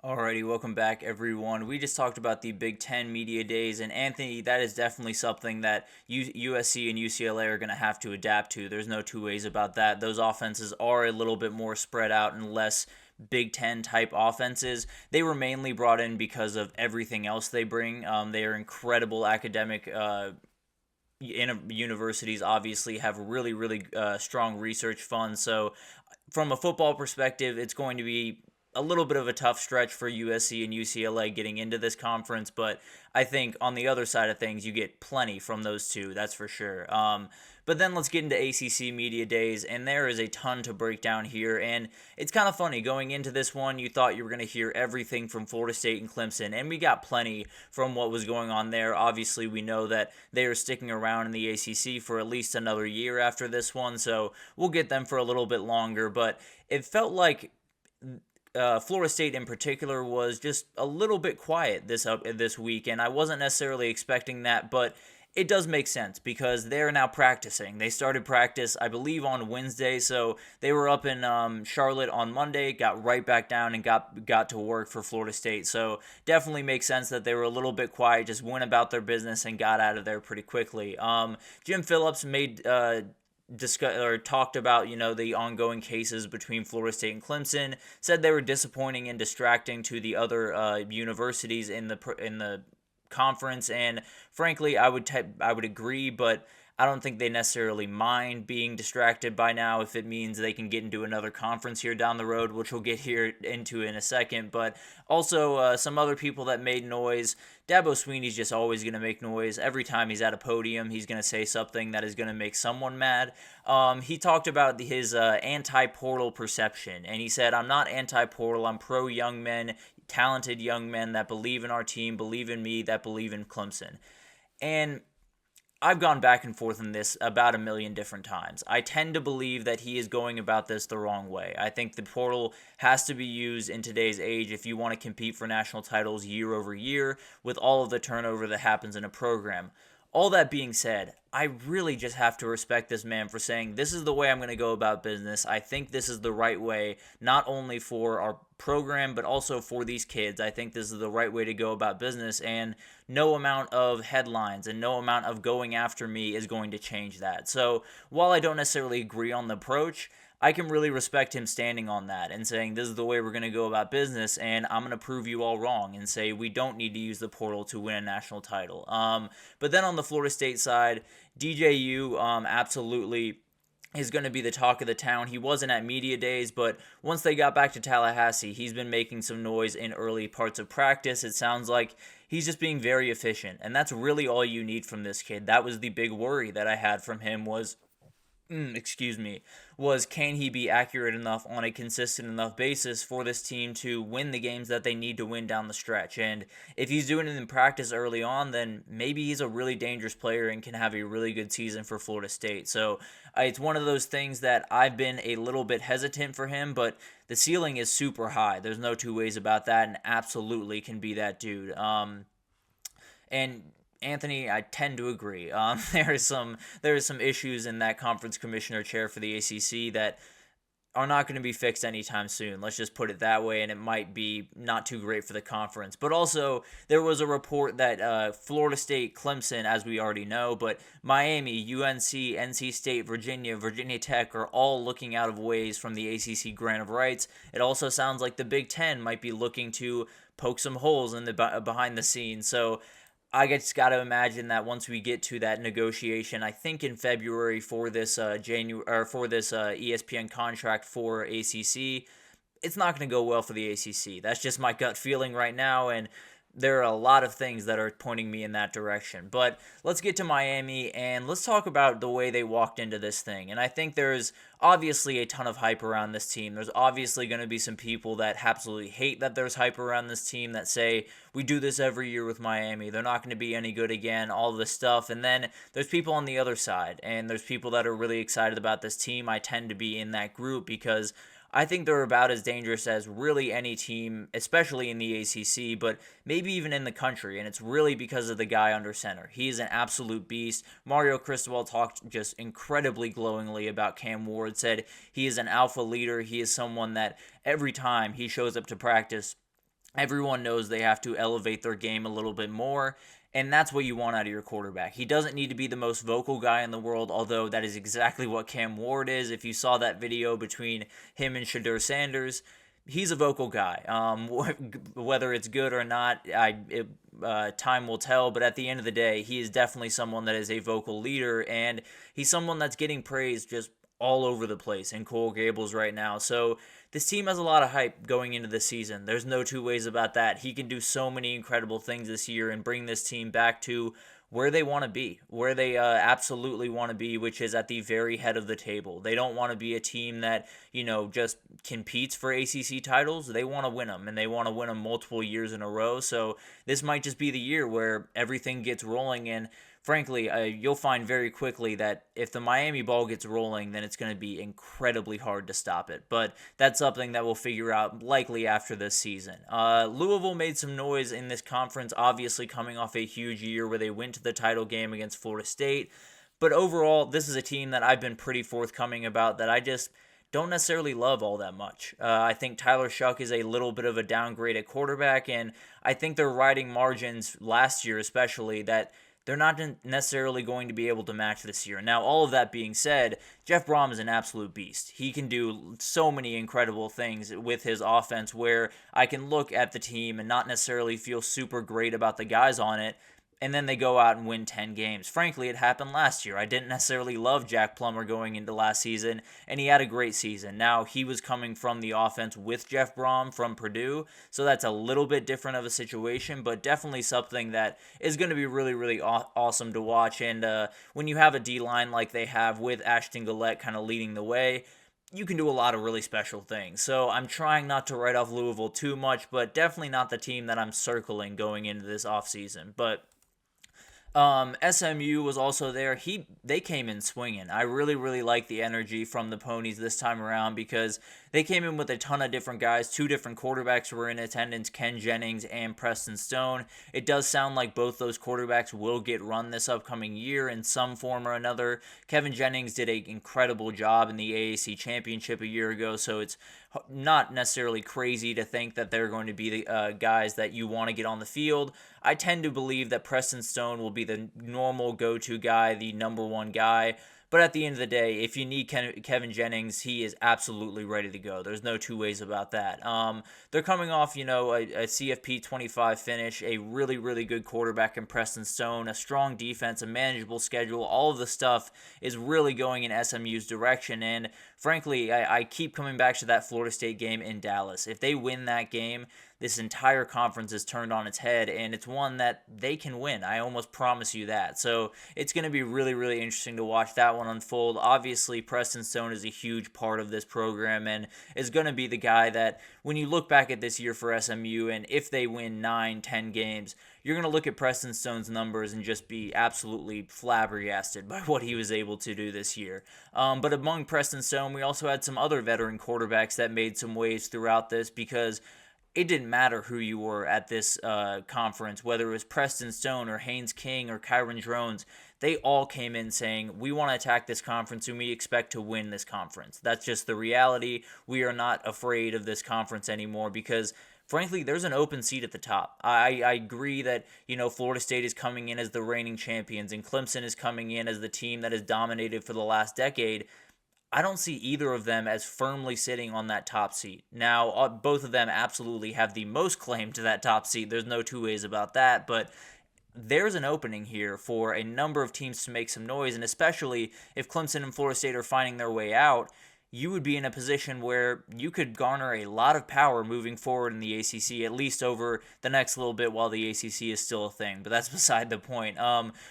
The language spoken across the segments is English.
Alrighty, welcome back, everyone. We just talked about the Big Ten Media Days, and Anthony, that is definitely something that USC and UCLA are going to have to adapt to. There's no two ways about that. Those offenses are a little bit more spread out and less Big Ten type offenses. They were mainly brought in because of everything else they bring. They are incredible academic. Universities obviously have really strong research funds. So, from a football perspective, it's going to be a little bit of a tough stretch for USC and UCLA getting into this conference, but I think on the other side of things, you get plenty from those two, that's for sure. But then let's get into ACC Media Days, and there is a ton to break down here, and it's kind of funny. Going into this one, you thought you were going to hear everything from Florida State and Clemson, and we got plenty from what was going on there. Obviously, we know that they are sticking around in the ACC for at least another year after this one, so we'll get them for a little bit longer, but it felt like Florida State in particular was just a little bit quiet this week, and I wasn't necessarily expecting that, but it does make sense because they're now practicing. They started practice, I believe, on Wednesday, so they were up in Charlotte on Monday, got right back down, and got to work for Florida State. So definitely makes sense that they were a little bit quiet, just went about their business and got out of there pretty quickly. Jim Phillips made discuss or talked about the ongoing cases between Florida State and Clemson. Said they were disappointing and distracting to the other universities in the conference, and frankly, I would agree, but I don't think they necessarily mind being distracted by now if it means they can get into another conference here down the road, which we'll get here into in a second. But also some other people that made noise. Dabo Sweeney's just always going to make noise. Every time he's at a podium, he's going to say something that is going to make someone mad. He talked about his anti-portal perception, and he said, "I'm not anti-portal. I'm pro young men, talented young men that believe in our team, believe in me, that believe in Clemson." And I've gone back and forth on this about a million different times. I tend to believe that he is going about this the wrong way. I think the portal has to be used in today's age if you want to compete for national titles year over year with all of the turnover that happens in a program. All that being said, I really just have to respect this man for saying this is the way I'm going to go about business. I think this is the right way, not only for our program, but also for these kids. I think this is the right way to go about business, and no amount of headlines and no amount of going after me is going to change that. So while I don't necessarily agree on the approach, I can really respect him standing on that and saying this is the way we're going to go about business, and I'm going to prove you all wrong and say we don't need to use the portal to win a national title. But then on the Florida State side, DJU absolutely is going to be the talk of the town. He wasn't at media days, but once they got back to Tallahassee, he's been making some noise in early parts of practice. It sounds like he's just being very efficient, and that's really all you need from this kid. That was the big worry that I had from him was can he be accurate enough on a consistent enough basis for this team to win the games that they need to win down the stretch? And if he's doing it in practice early on, then maybe he's a really dangerous player and can have a really good season for Florida State. So it's one of those things that I've been a little bit hesitant for him, but the ceiling is super high. There's no two ways about that, and absolutely can be that dude. And Anthony, I tend to agree. There is some issues in that conference commissioner chair for the ACC that are not going to be fixed anytime soon. Let's just put it that way, and it might be not too great for the conference. But also, there was a report that Florida State, Clemson, as we already know, but Miami, UNC, NC State, Virginia Tech are all looking out of ways from the ACC grant of rights. It also sounds like the Big Ten might be looking to poke some holes in the behind the scenes. So I just got to imagine that once we get to that negotiation, I think in February for this ESPN contract for ACC, it's not going to go well for the ACC. That's just my gut feeling right now, and there are a lot of things that are pointing me in that direction. But let's get to Miami, and let's talk about the way they walked into this thing. And I think there's obviously a ton of hype around this team. There's obviously going to be some people that absolutely hate that there's hype around this team, that say, we do this every year with Miami, they're not going to be any good again, all this stuff. And then there's people on the other side, and there's people that are really excited about this team. I tend to be in that group because I think they're about as dangerous as really any team, especially in the ACC, but maybe even in the country, and it's really because of the guy under center. He is an absolute beast. Mario Cristobal talked just incredibly glowingly about Cam Ward, said he is an alpha leader. He is someone that every time he shows up to practice, Everyone knows they have to elevate their game a little bit more, and that's what you want out of your quarterback. He doesn't need to be the most vocal guy in the world, although that is exactly what Cam Ward is. If you saw that video between him and Shedeur Sanders, he's a vocal guy. Whether it's good or not, time will tell. But at the end of the day, he is definitely someone that is a vocal leader, and he's someone that's getting praised just all over the place in Coral Gables right now. So this team has a lot of hype going into the season. There's no two ways about that. He can do so many incredible things this year and bring this team back to where they want to be, where they absolutely want to be, which is at the very head of the table. They don't want to be a team that, just competes for ACC titles. They want to win them, and they want to win them multiple years in a row. So this might just be the year where everything gets rolling, and frankly, you'll find very quickly that if the Miami ball gets rolling, then it's going to be incredibly hard to stop it. But that's something that we'll figure out likely after this season. Louisville made some noise in this conference, obviously coming off a huge year where they went to the title game against Florida State. But overall, this is a team that I've been pretty forthcoming about that I just don't necessarily love all that much. I think Tyler Shuck is a little bit of a downgrade at quarterback, and I think they're riding margins last year especially that they're not necessarily going to be able to match this year. Now, all of that being said, Jeff Brom is an absolute beast. He can do so many incredible things with his offense where I can look at the team and not necessarily feel super great about the guys on it, and then they go out and win 10 games. Frankly, it happened last year. I didn't necessarily love Jack Plummer going into last season, and he had a great season. Now, he was coming from the offense with Jeff Brom from Purdue, so that's a little bit different of a situation, but definitely something that is going to be really, really awesome to watch. And when you have a D-line like they have with Ashton Gillette kind of leading the way, you can do a lot of really special things. So I'm trying not to write off Louisville too much, but definitely not the team that I'm circling going into this offseason. But SMU was also there. They came in swinging. I really, really like the energy from the Ponies this time around because they came in with a ton of different guys. Two different quarterbacks were in attendance, Ken Jennings and Preston Stone. It does sound like both those quarterbacks will get run this upcoming year in some form or another. Kevin Jennings did an incredible job in the AAC championship a year ago, so it's not necessarily crazy to think that they're going to be the guys that you want to get on the field. I tend to believe that Preston Stone will be the normal go-to guy, the number one guy. But at the end of the day, if you need Kevin Jennings, he is absolutely ready to go. There's no two ways about that. They're coming off, a CFP 25 finish, a really, really good quarterback in Preston Stone, a strong defense, a manageable schedule. All of the stuff is really going in SMU's direction. And frankly, I keep coming back to that Florida State game in Dallas. If they win that game, this entire conference is turned on its head, and it's one that they can win. I almost promise you that. So it's going to be really, really interesting to watch that one unfold. Obviously, Preston Stone is a huge part of this program and is going to be the guy that when you look back at this year for SMU, and if they win 9-10 games, you're going to look at Preston Stone's numbers and just be absolutely flabbergasted by what he was able to do this year. But among Preston Stone, we also had some other veteran quarterbacks that made some waves throughout this because it didn't matter who you were at this conference, whether it was Preston Stone or Haynes King or Kyron Drones. They all came in saying, we want to attack this conference and we expect to win this conference. That's just the reality. We are not afraid of this conference anymore because frankly, there's an open seat at the top. I agree that, Florida State is coming in as the reigning champions and Clemson is coming in as the team that has dominated for the last decade. I don't see either of them as firmly sitting on that top seat. Now, both of them absolutely have the most claim to that top seat. There's no two ways about that, but there's an opening here for a number of teams to make some noise, and especially if Clemson and Florida State are finding their way out, you would be in a position where you could garner a lot of power moving forward in the ACC, at least over the next little bit while the ACC is still a thing, but that's beside the point.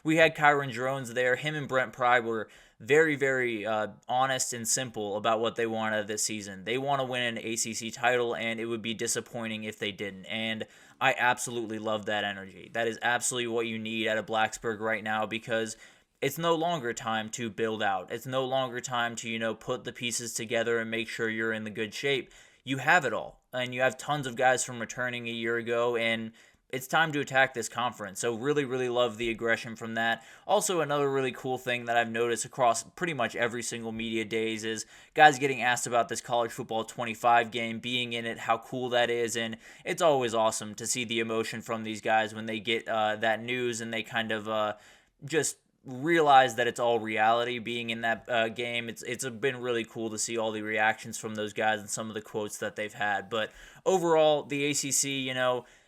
We had Kyron Drones there. Him and Brent Pry were very, very honest and simple about what they wanted this season. They want to win an ACC title, and it would be disappointing if they didn't. And I absolutely love that energy. That is absolutely what you need out of Blacksburg right now because it's no longer time to build out. It's no longer time to, put the pieces together and make sure you're in the good shape. You have it all, and you have tons of guys from returning a year ago, and it's time to attack this conference. So really, really love the aggression from that. Also, another really cool thing that I've noticed across pretty much every single media days is guys getting asked about this college football 25 game, being in it, how cool that is, and it's always awesome to see the emotion from these guys when they get that news and they kind of just realize that it's all reality being in that game. It's been really cool to see all the reactions from those guys and some of the quotes that they've had. But overall, the ACC,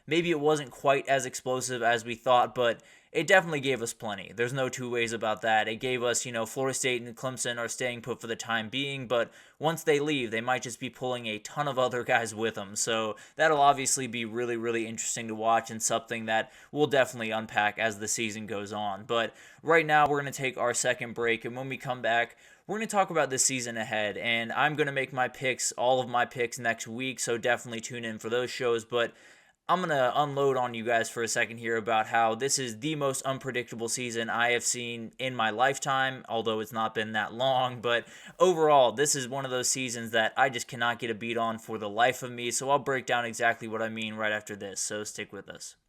maybe it wasn't quite as explosive as we thought, but it definitely gave us plenty. There's no two ways about that. It gave us, Florida State and Clemson are staying put for the time being, but once they leave, they might just be pulling a ton of other guys with them. So that'll obviously be really, really interesting to watch and something that we'll definitely unpack as the season goes on. But right now, we're going to take our second break, and when we come back, we're going to talk about the season ahead, and I'm going to make my picks, all of my picks next week, so definitely tune in for those shows. But I'm going to unload on you guys for a second here about how this is the most unpredictable season I have seen in my lifetime, although it's not been that long. But overall, this is one of those seasons that I just cannot get a beat on for the life of me. So I'll break down exactly what I mean right after this. So stick with us.